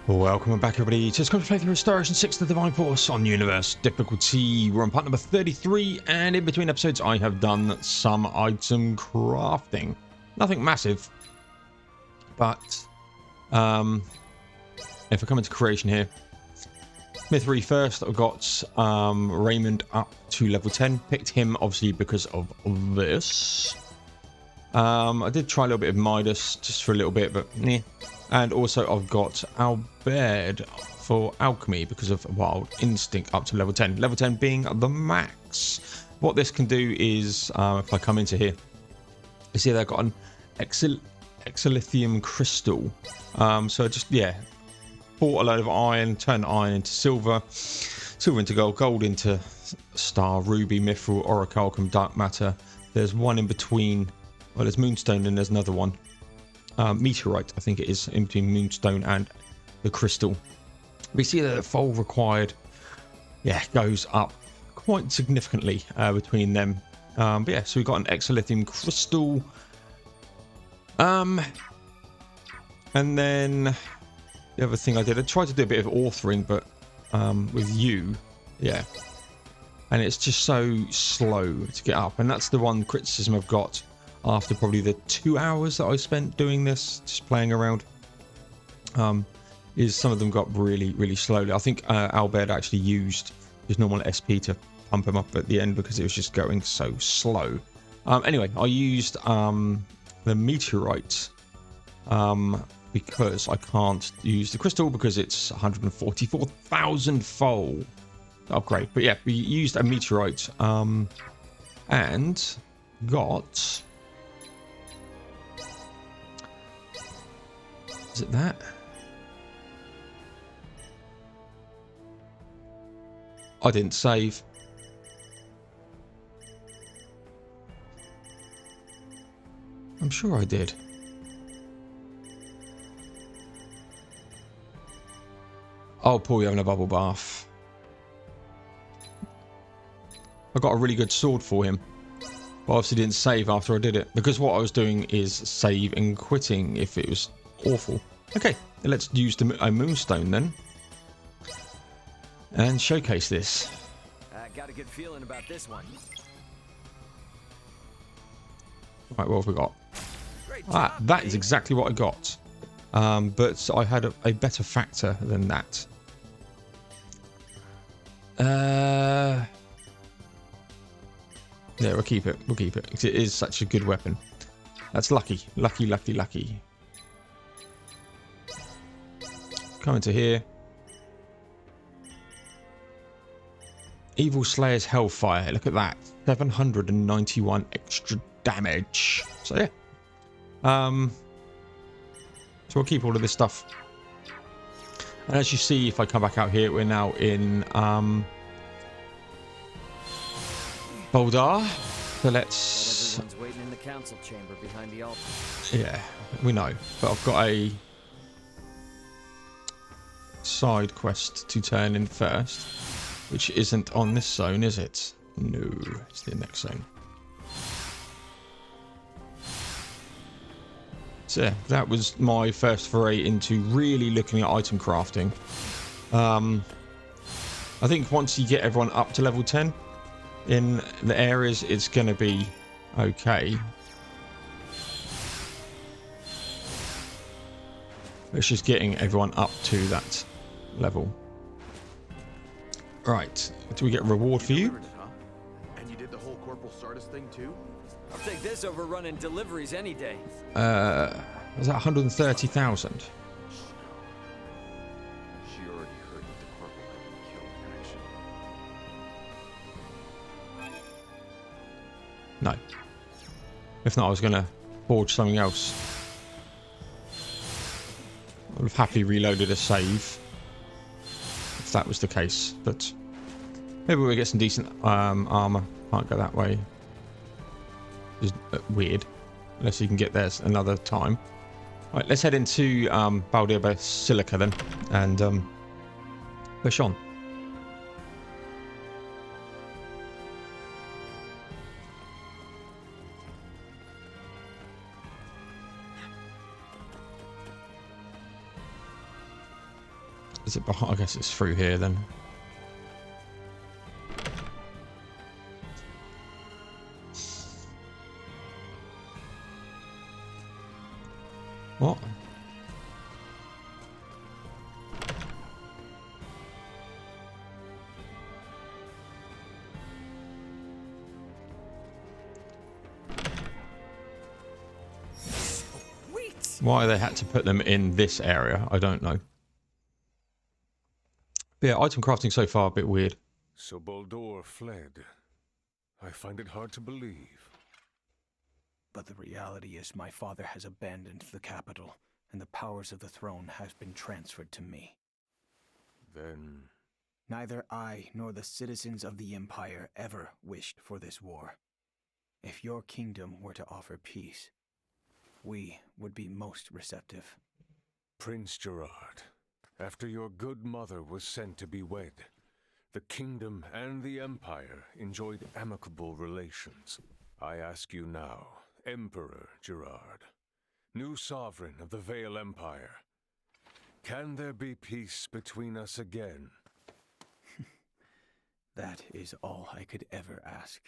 Welcome back, everybody, to this playthrough Restoration 6 The Divine Force on Universe Difficulty. We're on part number 33, and in between episodes I have done some item crafting. Nothing massive, but if I come into creation here, Mythry first, I've got Raymond up to level 10. Picked him, obviously, because of this. I did try a little bit of Midas, just for a little bit, but yeah. And also I've got Albert for Alchemy because of Wild Instinct up to level 10. Level 10 being the max. What this can do is, if I come into here, you see they've got an exilithium crystal. So just, yeah, bought a load of iron, turned iron into silver, silver into gold, gold into star, ruby, mithril, orichalcum, dark matter. There's one in between, well, there's moonstone and there's another one. Meteorite, I think it is, in between moonstone and the crystal. We see that the fold required, yeah, goes up quite significantly between them. But yeah, so we've got an exilithium crystal. And then the other thing I did, I tried to do a bit of authoring, but with you, yeah. And it's just so slow to get up. And that's the one criticism I've got after probably the 2 hours that I spent doing this, just playing around, is some of them got really, really slowly. I think Albert actually used his normal SP to pump him up at the end because it was just going so slow. Anyway, I used the meteorite because I can't use the crystal because it's 144,000 fold upgrade. But yeah, we used a meteorite and got... Is it that? I didn't save. I'm sure I did. Oh, Paul, you're having a bubble bath. I got a really good sword for him. But obviously didn't save after I did it. Because what I was doing is save and quitting if it was awful. Okay, let's use a moonstone then. And showcase this. I got a good feeling about this one. Right, what have we got? Ah, that is exactly what I got. But I had a better factor than that. Yeah, we'll keep it. We'll keep it. It is such a good weapon. That's lucky. Lucky, lucky, lucky. Come into here. Evil Slayer's Hellfire. Look at that. 791 extra damage. So yeah. So we'll keep all of this stuff. And as you see, if I come back out here, we're now in Boldar. So let's... Everyone's waiting in the council chamber behind the altar. Yeah, we know. But I've got a side quest to turn in first, which isn't on this zone, is it? No, it's the next zone. So yeah, that was my first foray into really looking at item crafting. I think once you get everyone up to level 10 in the areas, it's going to be okay. It's just getting everyone up to that level. Right, do we get a reward for you? And you did the whole Corporal Sardis thing too? I'll take this over running deliveries any day. Was that 130,000? She already heard that the Corporal had been killed in action. No. If not, I was going to forge something else. I would have happily reloaded a save if that was the case, but maybe we'll get some decent armor. Can't go that way. It's weird, unless you can get there another time. Right, let's head into Baldir Basilica then, and push on. Is it behind? I guess it's through here then. What? Why they had to put them in this area, I don't know. But yeah, item crafting so far a bit weird. So Baldur fled. I find it hard to believe. But the reality is my father has abandoned the capital, and the powers of the throne have been transferred to me. Then... Neither I nor the citizens of the Empire ever wished for this war. If your kingdom were to offer peace, we would be most receptive. Prince Gerard, after your good mother was sent to be wed, the kingdom and the Empire enjoyed amicable relations. I ask you now, Emperor Gerard, new sovereign of the Vale Empire, can there be peace between us again? That is all I could ever ask.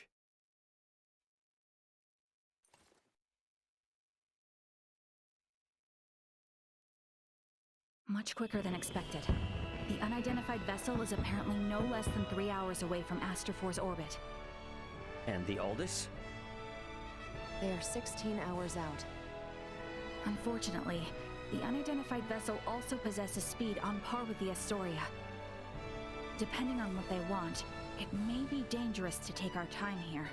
Much quicker than expected. The unidentified vessel is apparently no less than 3 hours away from Aster-4's orbit. And the Aldous? They are 16 hours out. Unfortunately, the unidentified vessel also possesses speed on par with the Astoria. Depending on what they want, it may be dangerous to take our time here.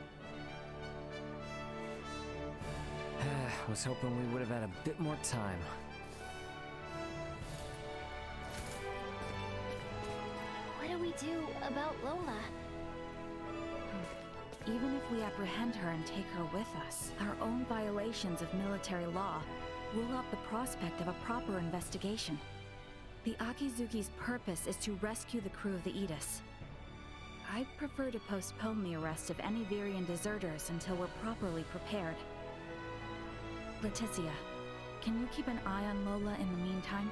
Was hoping we would have had a bit more time. What do we do about Lola? Even if we apprehend her and take her with us, our own violations of military law rule out the prospect of a proper investigation. The Akizuki's purpose is to rescue the crew of the Aegis. I'd prefer to postpone the arrest of any Virian deserters until we're properly prepared. Leticia, can you keep an eye on Lola in the meantime?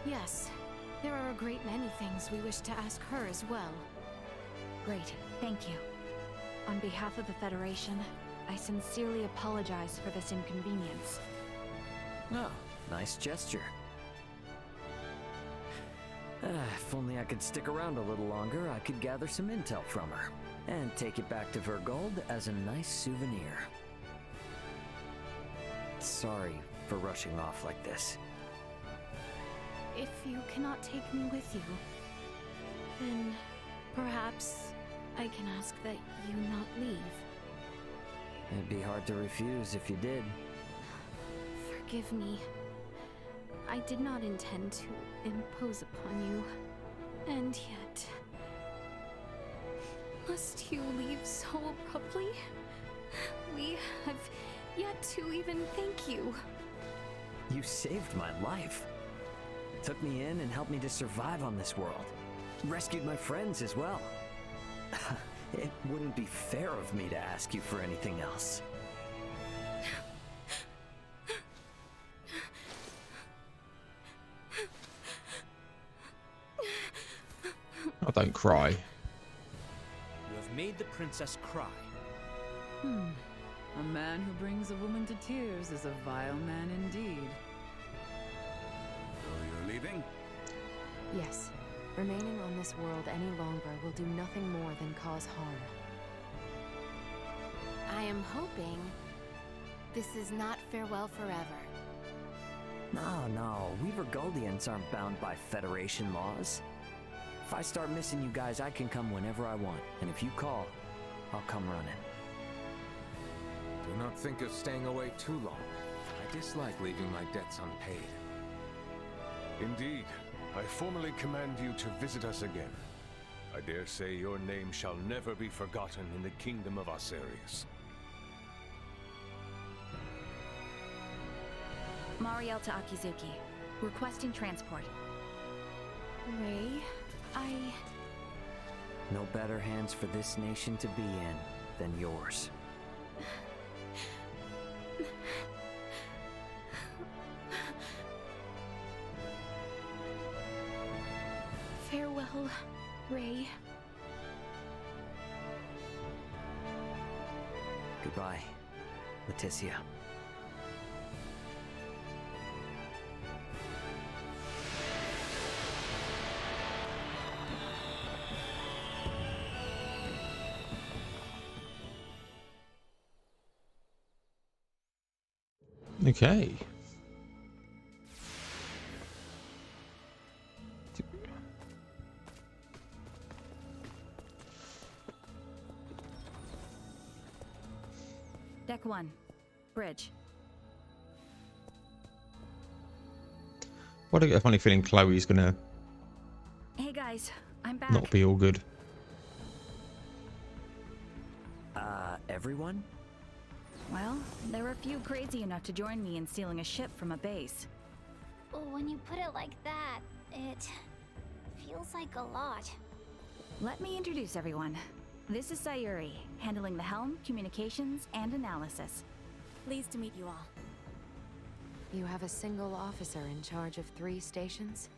Yes. There are a great many things we wish to ask her as well. Great, thank you. On behalf of the Federation, I sincerely apologize for this inconvenience. Oh, nice gesture. If only I could stick around a little longer, I could gather some intel from her. And take it back to Vergold as a nice souvenir. Sorry for rushing off like this. If you cannot take me with you, then perhaps I can ask that you not leave. It'd be hard to refuse if you did. Forgive me. I did not intend to impose upon you. And yet... Must you leave so abruptly? We have yet to even thank you. You saved my life. Took me in and helped me to survive on this world. Rescued my friends as well. It wouldn't be fair of me to ask you for anything else. Oh, don't cry. You have made the princess cry. A man who brings a woman to tears is a vile man indeed. So you're leaving? Yes. Remaining on this world any longer will do nothing more than cause harm. I am hoping this is not farewell forever. No, we Vergoldians aren't bound by Federation laws. If I start missing you guys, I can come whenever I want. And if you call, I'll come running. Do not think of staying away too long. I dislike leaving my debts unpaid. Indeed. I formally command you to visit us again. I dare say your name shall never be forgotten in the kingdom of Osirius. Mariel to Akizuki. Requesting transport. Ray, No better hands for this nation to be in than yours. Well, Ray, Goodbye, Leticia. Okay. Deck 1. Bridge. What, I get a funny feeling Chloe's gonna Hey guys, I'm back. not be all good. Everyone? Well, there were a few crazy enough to join me in stealing a ship from a base. when you put it like that, it feels like a lot. Let me introduce everyone. This is Sayuri, handling the helm, communications, and analysis. Pleased to meet you all. You have a single officer in charge of 3 stations?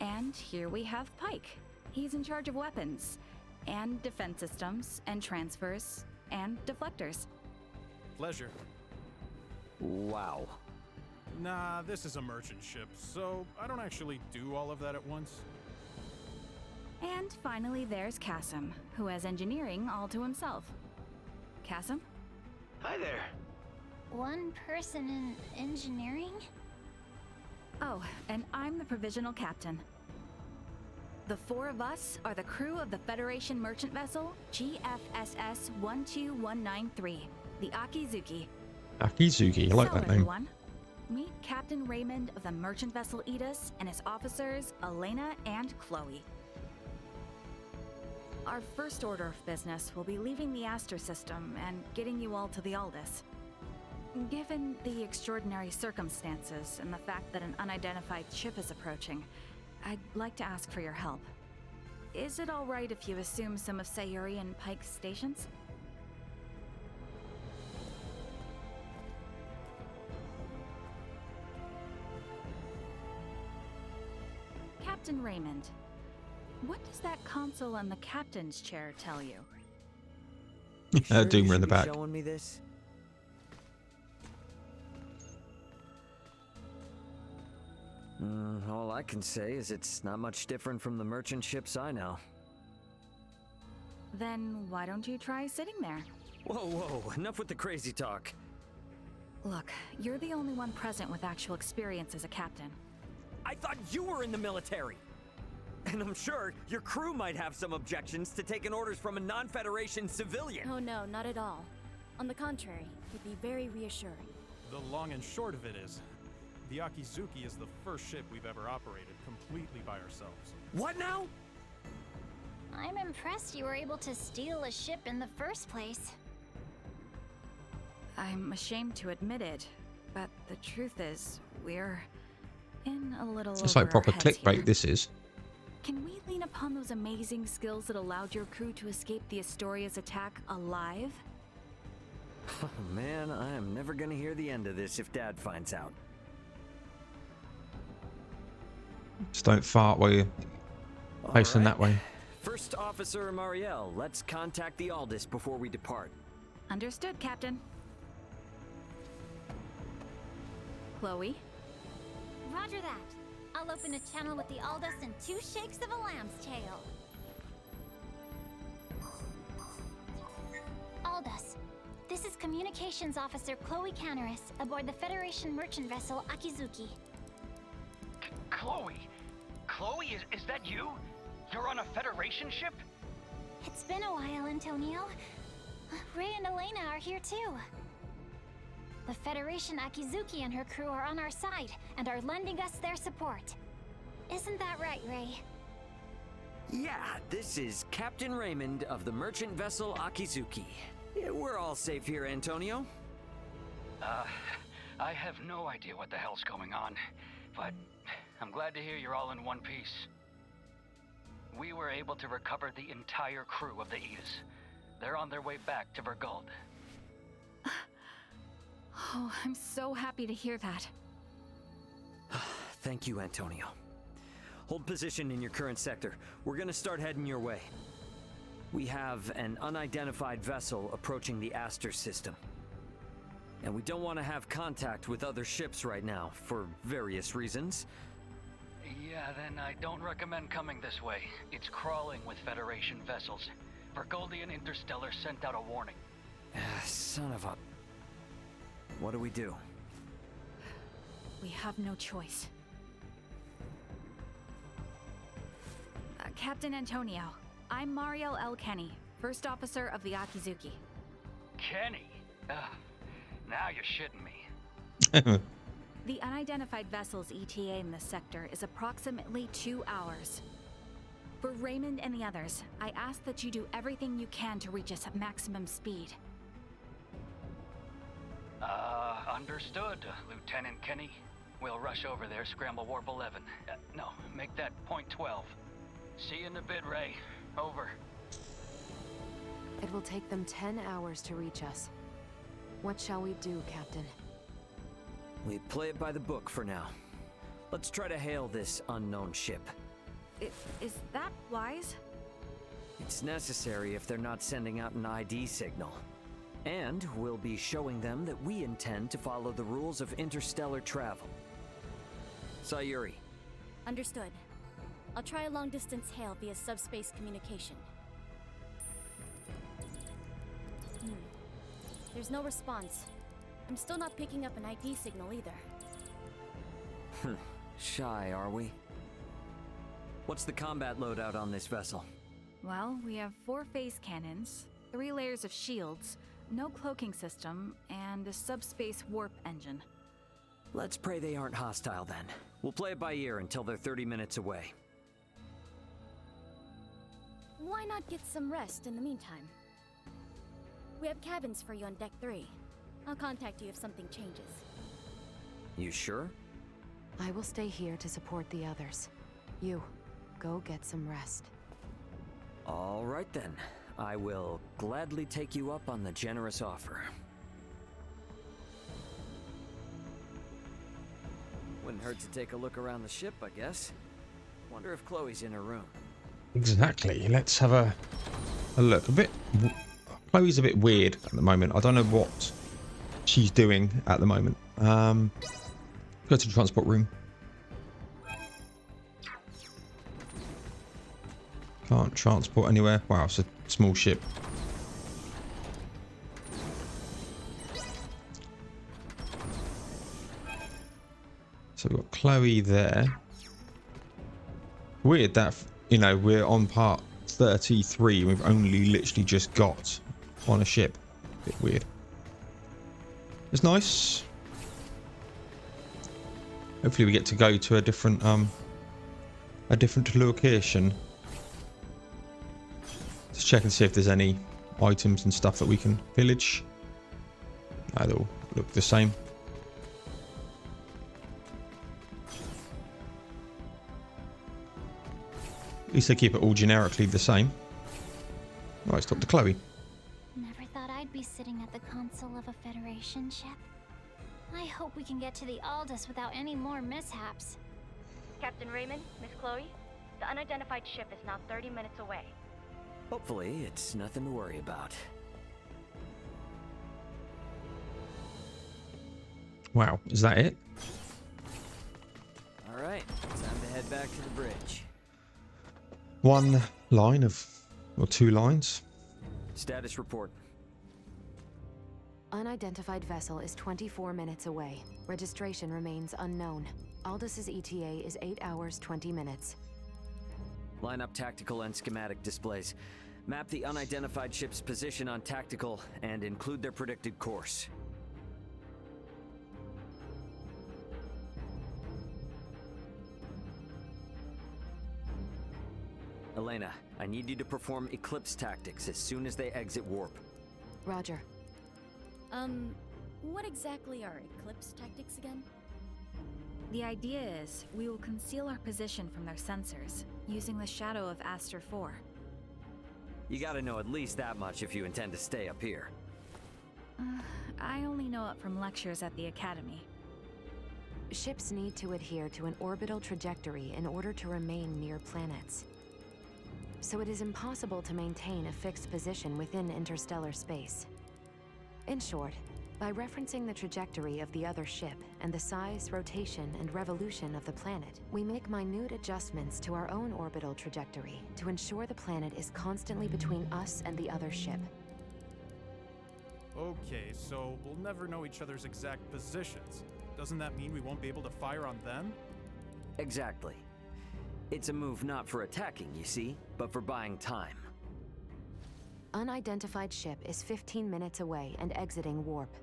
And here we have Pike. He's in charge of weapons, and defense systems, and transfers, and deflectors. Pleasure. Wow. Nah, this is a merchant ship, so I don't actually do all of that at once. And finally there's Kasim, who has engineering all to himself. Kasim? Hi there. One person in engineering? Oh, and I'm the provisional captain. The 4 of us are the crew of the Federation merchant vessel GFSS 12193, the Akizuki. Akizuki, I like So that name. everyone, meet Captain Raymond of the merchant vessel Edis and his officers Elena and Chloe. Our first order of business will be leaving the Aster system and getting you all to the Aldis. Given the extraordinary circumstances and the fact that an unidentified ship is approaching, I'd like to ask for your help. Is it all right if you assume some of Sayuri and Pike's stations? Captain Raymond, what does that console on the captain's chair tell you? Sure Doomer you in the should be back. showing me this? All I can say is it's not much different from the merchant ships I know. Then why don't you try sitting there? Whoa, enough with the crazy talk. Look, you're the only one present with actual experience as a captain. I thought you were in the military! And I'm sure your crew might have some objections to taking orders from a non-Federation civilian. Oh no, not at all. On the contrary, it'd be very reassuring. The long and short of it is, the Akizuki is the first ship we've ever operated completely by ourselves. What now? I'm impressed you were able to steal a ship in the first place. I'm ashamed to admit it, but the truth is, we're in a little It's over like proper our heads clickbait, here. this is. Can we lean upon those amazing skills that allowed your crew to escape the Astoria's attack alive? Oh man, I am never gonna hear the end of this if Dad finds out. Just don't fart while you're facing that way. First Officer Marielle, let's contact the Aldis before we depart. Understood, Captain. Chloe? Roger that. I'll open a channel with the Aldous in 2 shakes of a lamb's tail. Aldous, this is Communications Officer Chloe Canaris aboard the Federation merchant vessel Akizuki. Chloe? Chloe, is that you? You're on a Federation ship? It's been a while, Antonio. Ray and Elena are here too. The Federation Akizuki and her crew are on our side and are lending us their support. Isn't that right, Ray? Yeah, this is Captain Raymond of the merchant vessel Akizuki. Yeah, we're all safe here, Antonio. I have no idea what the hell's going on, but I'm glad to hear you're all in one piece. We were able to recover the entire crew of the Aegis. They're on their way back to Vergald. Oh, I'm so happy to hear that. Thank you, Antonio. hold position in your current sector. We're gonna start heading your way. We have an unidentified vessel approaching the Aster system. And we don't want to have contact with other ships right now, for various reasons. Yeah, then I don't recommend coming this way. It's crawling with Federation vessels. Burgoldian Interstellar sent out a warning. Son of a... What do we do? We have no choice. Captain Antonio, I'm Mariel L. Kenny, First Officer of the Akizuki. Kenny? Now you're shitting me. The unidentified vessel's ETA in this sector is approximately 2 hours. For Raymond and the others, I ask that you do everything you can to reach us at maximum speed. Understood, Lieutenant Kenny. We'll rush over there, scramble warp 11. No, make that point 12. See you in a bit, Ray. Over. It will take them 10 hours to reach us. What shall we do, Captain? We play it by the book for now. Let's try to hail this unknown ship. Is that wise? It's necessary if they're not sending out an ID signal. And we'll be showing them that we intend to follow the rules of interstellar travel. Sayuri. Understood. I'll try a long-distance hail via subspace communication. There's no response. I'm still not picking up an ID signal either. Shy, are we? What's the combat loadout on this vessel? Well, we have 4 phase cannons, 3 layers of shields, no cloaking system, and a subspace warp engine. Let's pray they aren't hostile then. We'll play it by ear until they're 30 minutes away. Why not get some rest in the meantime? We have cabins for you on Deck 3. I'll contact you if something changes. You sure? I will stay here to support the others. You, go get some rest. All right then. I will gladly take you up on the generous offer. Wouldn't hurt to take a look around the ship, I guess. Wonder if Chloe's in her room. Exactly. Let's have a look. Chloe's a bit weird at the moment. I don't know what she's doing at the moment. Go to the transport room. Can't transport anywhere. Wow, it's a small ship. So we've got Chloe there. Weird that, you know, we're on part 33 and we've only literally just got on a ship. Bit weird. It's nice. Hopefully we get to go to a different location. Let's check and see if there's any items and stuff that we can pillage. No, they all look the same. At least they keep it all generically the same. Right, let's talk to Chloe. Never thought I'd be sitting at the console of a Federation ship. I hope we can get to the Aldous without any more mishaps. Captain Raymond, Miss Chloe, the unidentified ship is now 30 minutes away. Hopefully, it's nothing to worry about. Wow, is that it? All right, time to head back to the bridge. One line of, or 2 lines. Status report. Unidentified vessel is 24 minutes away. Registration remains unknown. Aldous' ETA is 8 hours, 20 minutes. Line up tactical and schematic displays. Map the unidentified ship's position on tactical and include their predicted course. Elena, I need you to perform eclipse tactics as soon as they exit warp. Roger. What exactly are eclipse tactics again? The idea is we will conceal our position from their sensors, using the shadow of Aster 4. You gotta know at least that much if you intend to stay up here. I only know it from lectures at the Academy. Ships need to adhere to an orbital trajectory in order to remain near planets. So it is impossible to maintain a fixed position within interstellar space. In short, by referencing the trajectory of the other ship and the size, rotation, and revolution of the planet, we make minute adjustments to our own orbital trajectory to ensure the planet is constantly between us and the other ship. Okay, so we'll never know each other's exact positions. Doesn't that mean we won't be able to fire on them? Exactly. It's a move not for attacking, you see, but for buying time. Unidentified ship is 15 minutes away and exiting warp.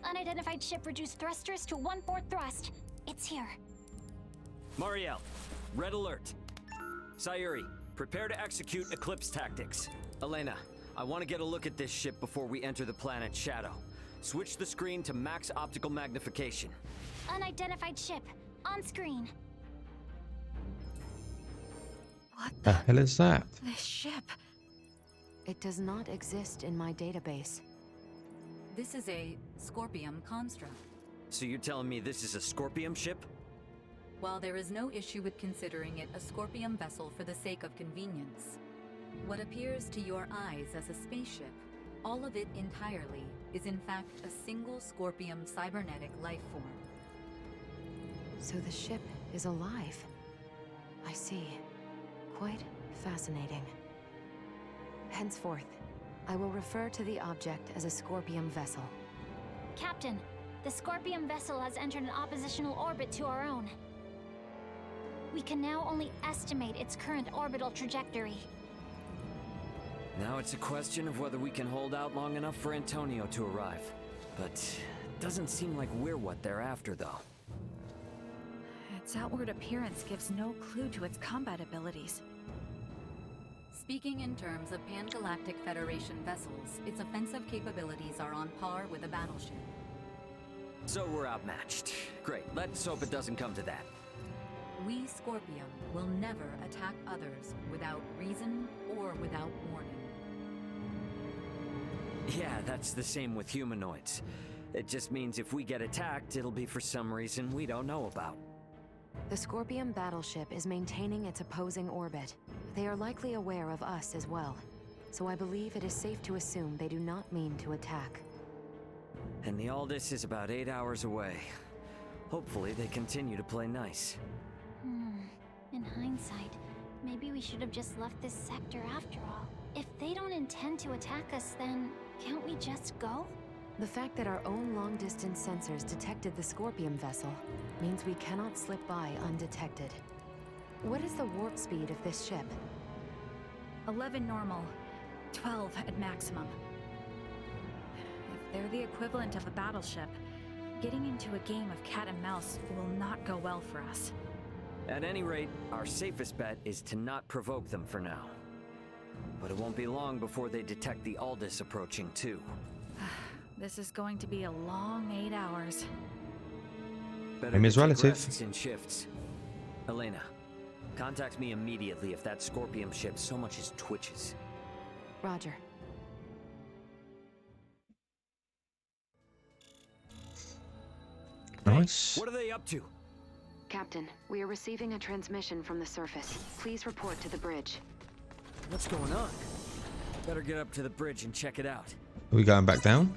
Unidentified ship reduced thrusters to 1/4 thrust. It's here. Mariel, red alert. Sayuri, prepare to execute Eclipse tactics. Elena, I want to get a look at this ship before we enter the planet's shadow. Switch the screen to max optical magnification. Unidentified ship. On screen. What The hell is that? This ship. It does not exist in my database. This is a Scorpium construct. So you're telling me this is a Scorpium ship? While there is no issue with considering it a Scorpium vessel for the sake of convenience, what appears to your eyes as a spaceship, all of it entirely, is in fact a single Scorpium cybernetic life form. So the ship is alive. I see. Quite fascinating. Henceforth, I will refer to the object as a Scorpium vessel. Captain, the Scorpium vessel has entered an oppositional orbit to our own. We can now only estimate its current orbital trajectory. Now it's a question of whether we can hold out long enough for Antonio to arrive. But doesn't seem like we're what they're after, though. Its outward appearance gives no clue to its combat abilities. Speaking in terms of Pan-Galactic Federation vessels, its offensive capabilities are on par with a battleship. So we're outmatched. Great, let's hope it doesn't come to that. We, Scorpium, will never attack others without reason or without warning. Yeah, that's the same with humanoids. It just means if we get attacked, it'll be for some reason we don't know about. The Scorpium battleship is maintaining its opposing orbit. They are likely aware of us as well, so I believe it is safe to assume they do not mean to attack. And the Aldous is about 8 hours away. Hopefully they continue to play nice. In hindsight, maybe we should have just left this sector after all. If they don't intend to attack us, then can't we just go? The fact that our own long-distance sensors detected the Scorpium vessel means we cannot slip by undetected. What is the warp speed of this ship? 11 normal, 12 at maximum. If they're the equivalent of a battleship, getting into a game of cat and mouse will not go well for us. At any rate, our safest bet is to not provoke them for now. But it won't be long before they detect the Aldous approaching too. This is going to be a long 8 hours. Better I'm his to take relative. rests in shifts. Elena, contact me immediately if that Scorpium ship so much as twitches. Roger. Nice. What are they up to? Captain, we are receiving a transmission from the surface. Please report to the bridge. What's going on? Better get up to the bridge and check it out. Are we going back down?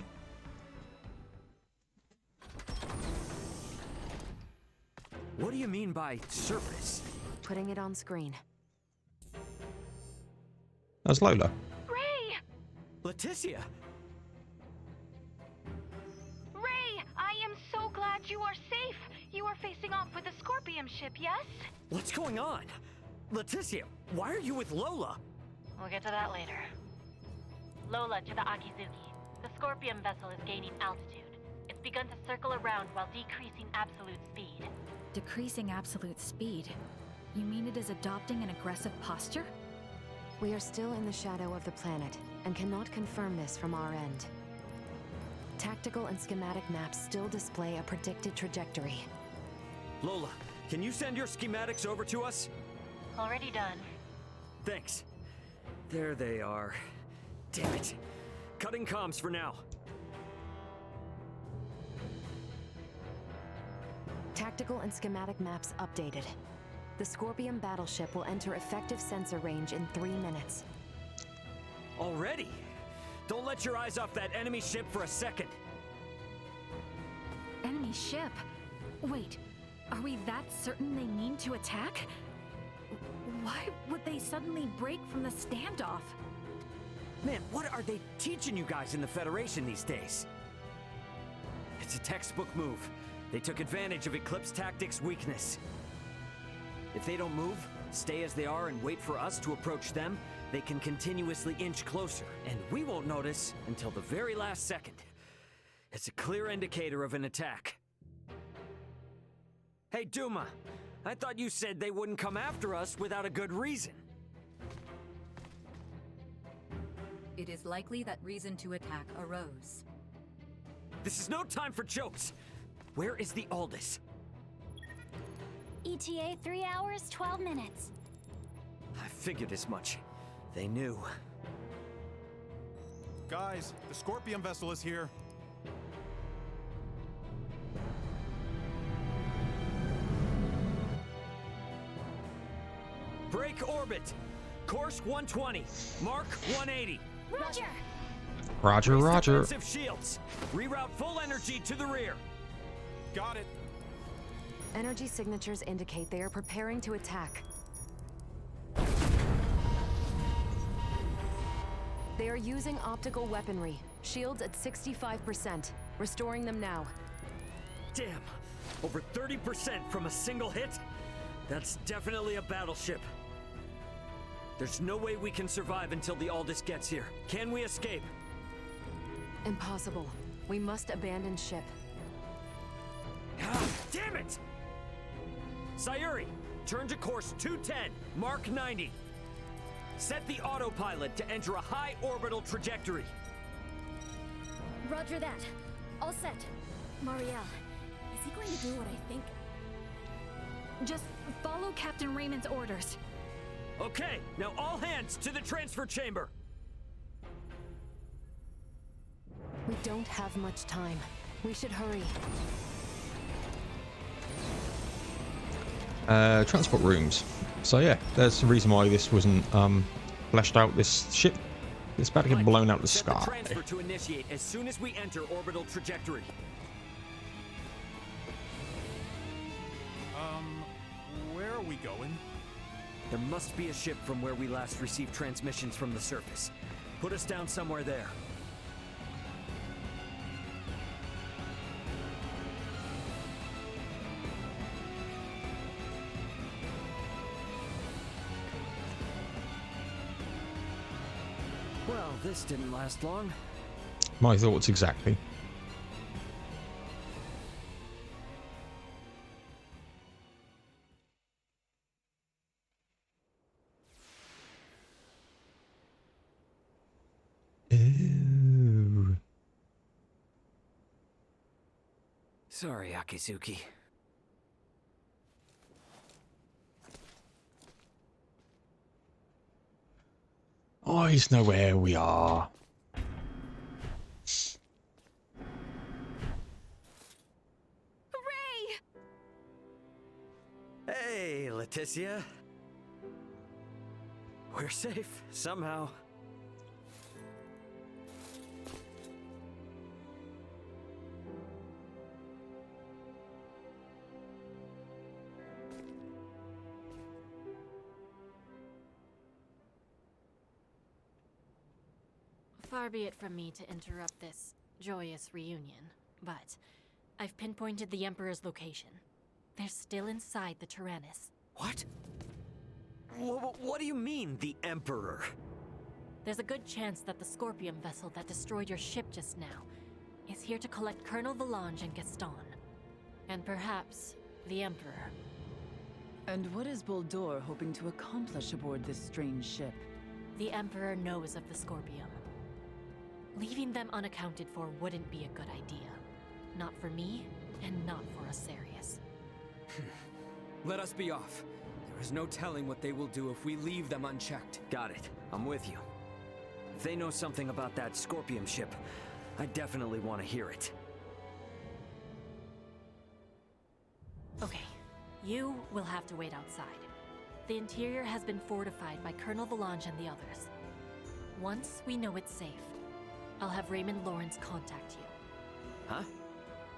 What do you mean by surface? Putting it on screen. That's Lola. Ray! Leticia! Ray, I am so glad you are safe. You are facing off with the Scorpium ship, yes? What's going on? Leticia, why are you with Lola? We'll get to that later. Lola to the Akizuki. The Scorpium vessel is gaining altitude. It's begun to circle around while decreasing absolute speed. Decreasing absolute speed? You mean it is adopting an aggressive posture? We are still in the shadow of the planet and cannot confirm this from our end. Tactical and schematic maps still display a predicted trajectory. Lola, can you send your schematics over to us? Already done. Thanks. There they are. Damn it. Cutting comms for now. Tactical and schematic maps updated. The Scorpion battleship will enter effective sensor range in 3 minutes. Already? Don't let your eyes off that enemy ship for a second. Enemy ship? Wait, are we that certain they mean to attack? Why would they suddenly break from the standoff? Man, what are they teaching you guys in the Federation these days? It's a textbook move. They took advantage of Eclipse Tactics' weakness. If they don't move, stay as they are and wait for us to approach them, they can continuously inch closer, and we won't notice until the very last second. It's a clear indicator of an attack. Hey, Duma, I thought you said they wouldn't come after us without a good reason. It is likely that reason to attack arose. This is no time for jokes! Where is the Aldous? ETA 3 hours, 12 minutes. I figured as much. They knew. Guys, the Scorpion vessel is here. Break orbit! Course 120, Mark 180. Roger! Roger, Raise roger. defensive shields. Reroute full energy to the rear. Got it. Energy signatures indicate they are preparing to attack. They are using optical weaponry. Shields at 65%. Restoring them now. Damn, over 30% from a single hit? That's definitely a battleship. There's no way we can survive until the Aldous gets here. Can we escape? Impossible. We must abandon ship. Ah, damn it! Sayuri, turn to course 210, Mark 90. Set the autopilot to enter a high orbital trajectory. Roger that. All set. Marielle, is he going to do what I think? Just follow Captain Raymond's orders. Okay, now all hands to the transfer chamber. We don't have much time. We should hurry. Transport rooms. So yeah, there's the reason why this wasn't fleshed out. This ship is about to get blown out of the Set the sky. transfer to initiate as soon as we enter orbital trajectory. Where are we going? There must be a ship from where we last received transmissions from the surface. Put us down somewhere there. Well, this didn't last long. My thoughts exactly. Ew. Sorry, Akizuki. Eyes know where we are. Hooray! Hey, Leticia. We're safe, somehow. Far be it from me to interrupt this joyous reunion, but I've pinpointed the Emperor's location. They're still inside the Tyrannus. What? What do you mean, the Emperor? There's a good chance that the Scorpion vessel that destroyed your ship just now is here to collect Colonel Valange and Gaston. And perhaps the Emperor. And what is Boldor hoping to accomplish aboard this strange ship? The Emperor knows of the Scorpion. Leaving them unaccounted for wouldn't be a good idea. Not for me, and not for Asarius. Let us be off. There is no telling what they will do if we leave them unchecked. Got it. I'm with you. If they know something about that Scorpion ship, I definitely want to hear it. Okay. You will have to wait outside. The interior has been fortified by Colonel Valange and the others. Once we know it's safe, I'll have Raymond Lawrence contact you. Huh?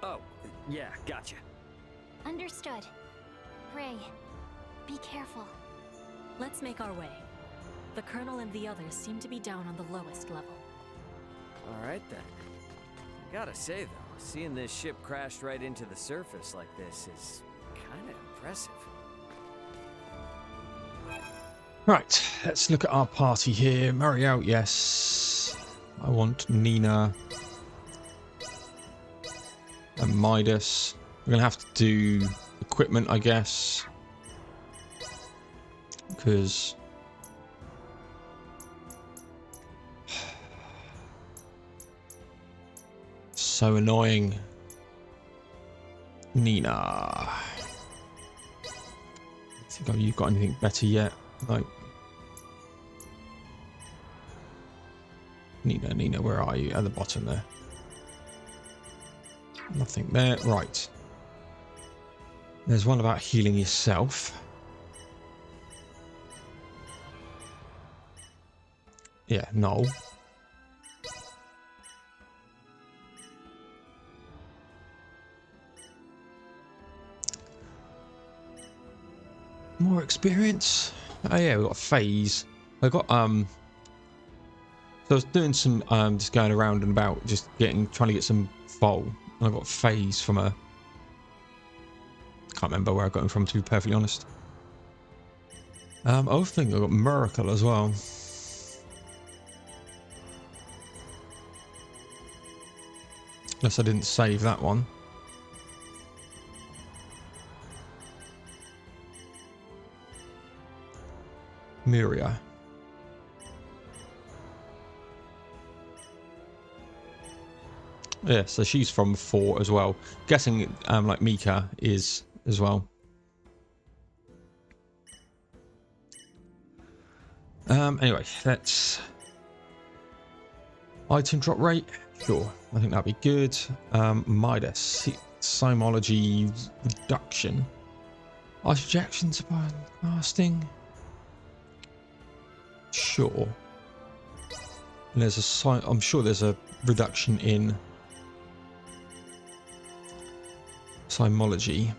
Oh, yeah, gotcha. Understood. Ray, be careful. Let's make our way. The Colonel and the others seem to be down on the lowest level. Alright then. I gotta say though, seeing this ship crash right into the surface like this is kinda impressive. Right, let's look at our party here. Marry out, yes. I want Nina and Midas. We're gonna have to do equipment, I guess, because so annoying. Nina, I think you've got anything better yet? Like Nina, where are you? At the bottom there. Nothing there. Right. There's one about healing yourself. Yeah, no. More experience. Oh yeah, we got phase. I got so I was doing some just going around and about, just trying to get some foal. And I got phase from a. Can't remember where I got him from, to be perfectly honest. I also think I got miracle as well. Unless I didn't save that one. Miria. Yeah, so she's from 4 as well. Guessing like Mika is as well. Anyway, let's item drop rate. Sure, I think that'd be good. Midas, Simology reduction. Ice ejections upon casting. Sure. And there's a I'm sure there's a reduction in Simology.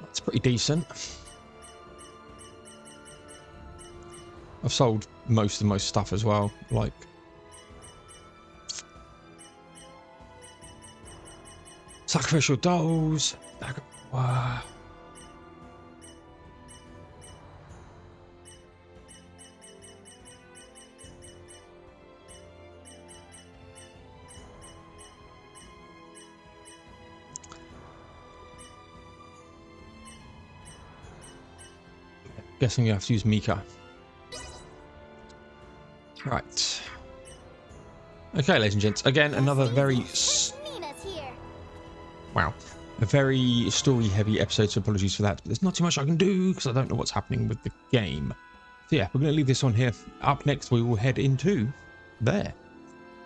That's pretty decent. I've sold most stuff as well, like sacrificial dolls. Guessing you have to use Mika. Right. Okay, ladies and gents. Again, another very wow, a very story-heavy episode. So apologies for that. But there's not too much I can do because I don't know what's happening with the game. So yeah, we're going to leave this on here. Up next, we will head into there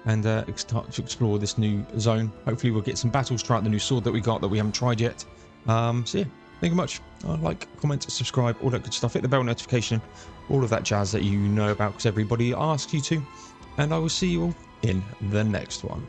and start to explore this new zone. Hopefully, we'll get some battles. Try out the new sword that we got that we haven't tried yet. So yeah. Thank you much. Like, comment, subscribe, all that good stuff. Hit the bell notification, all of that jazz that you know about because everybody asks you to. And I will see you all in the next one.